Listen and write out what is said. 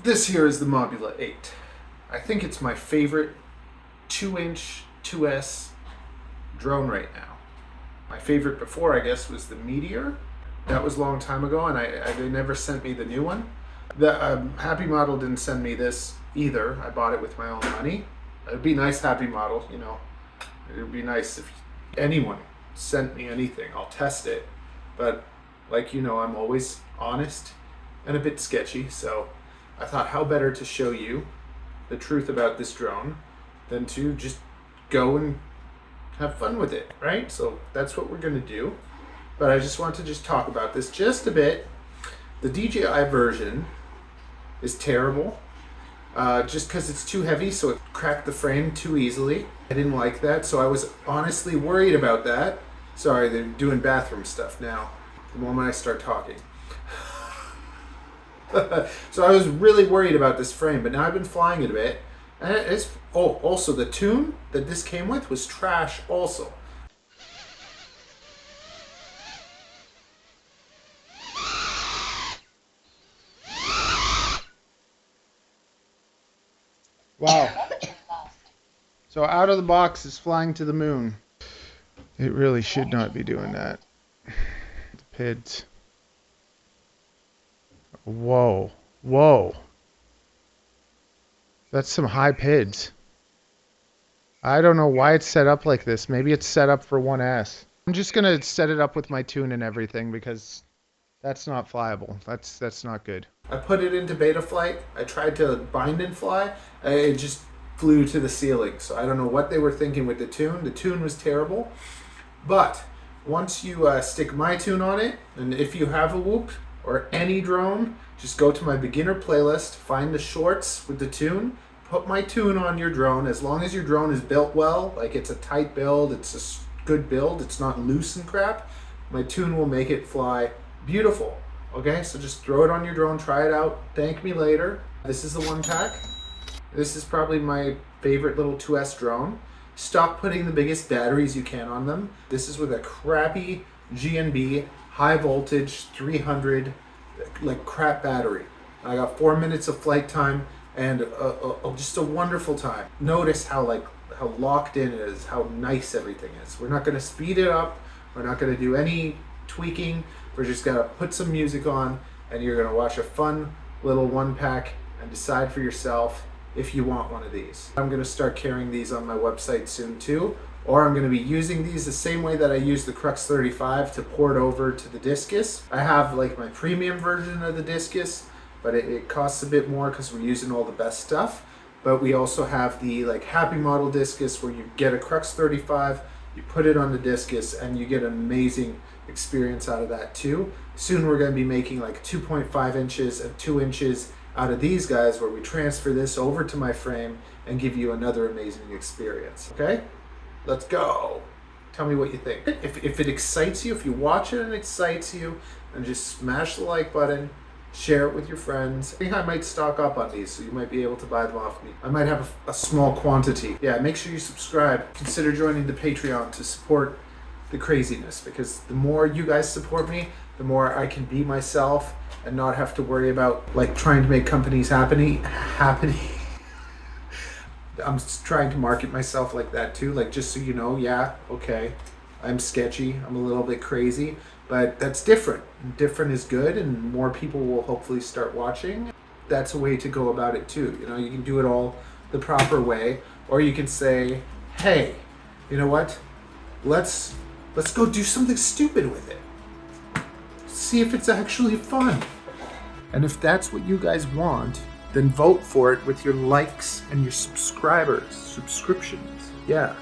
This here is the Mobula 8. I think it's my favorite 2-inch 2S drone right now. My favorite before, I guess, was the Meteor. That was a long time ago, and they never sent me the new one. The Happymodel didn't send me this either. I bought it with my own money. It'd be nice, Happymodel, you know. It would be nice if anyone sent me anything. I'll test it. But, like you know, I'm always honest and a bit sketchy, so I thought how better to show you the truth about this drone than to just go and have fun with it, right? So that's what we're going to do. But I just want to just talk about this just a bit. The DJI version is terrible. Just because it's too heavy, so it cracked the frame too easily. I didn't like that, so I was honestly worried about that. Sorry, they're doing bathroom stuff now, the moment I start talking. So I was really worried about this frame, but now I've been flying it a bit. And it's, also the tune that this came with was trash also. Wow. So out of the box is flying to the moon. It really should not be doing that. The PIDs. Whoa. Whoa. That's some high PIDs. I don't know why it's set up like this. Maybe it's set up for 1S. I'm just going to set it up with my tune and everything because that's not flyable. That's not good. I put it into beta flight. I tried to bind and fly. It just flew to the ceiling. So I don't know what they were thinking with the tune. The tune was terrible. But once you stick my tune on it, and if you have a Whoop or any drone, just go to my beginner playlist, find the shorts with the tune, put my tune on your drone. As long as your drone is built well, like it's a tight build, it's a good build, it's not loose and crap, my tune will make it fly beautiful. Okay, so just throw it on your drone, try it out, thank me later. This is the 1-pack. This is probably my favorite little 2S drone. Stop putting the biggest batteries you can on them. This is with a crappy GNB, high voltage, 300, like crap battery. I got 4 minutes of flight time and just a wonderful time. Notice how locked in it is, how nice everything is. We're not gonna speed it up. We're not gonna do any tweaking. We're just gonna put some music on and you're gonna watch a fun little 1-pack and decide for yourself if you want one of these. I'm gonna start carrying these on my website soon too, or I'm gonna be using these the same way that I use the Crux 35 to port over to the Discus. I have like my premium version of the Discus, but it costs a bit more because we're using all the best stuff. But we also have the like Happymodel Discus where you get a Crux 35, you put it on the Discus and you get an amazing experience out of that too. Soon we're gonna be making like 2.5 inches and 2 inches out of these guys where we transfer this over to my frame and give you another amazing experience. Okay, let's go. Tell me what you think. If it excites you, if you watch it and it excites you, then just smash the like button, share it with your friends. I think I might stock up on these so you might be able to buy them off me. I might have a small quantity. Yeah, make sure you subscribe. Consider joining the Patreon to support the craziness, because the more you guys support me, the more I can be myself and not have to worry about like trying to make companies happening. I'm trying to market myself like that too, like just so you know, yeah, okay, I'm sketchy, I'm a little bit crazy, but that's different. Different is good, and more people will hopefully start watching. That's a way to go about it too. You know, you can do it all the proper way, or you can say, hey, you know what? Let's go do something stupid with it. See if it's actually fun. And if that's what you guys want, then vote for it with your likes and your subscribers, subscriptions. Yeah.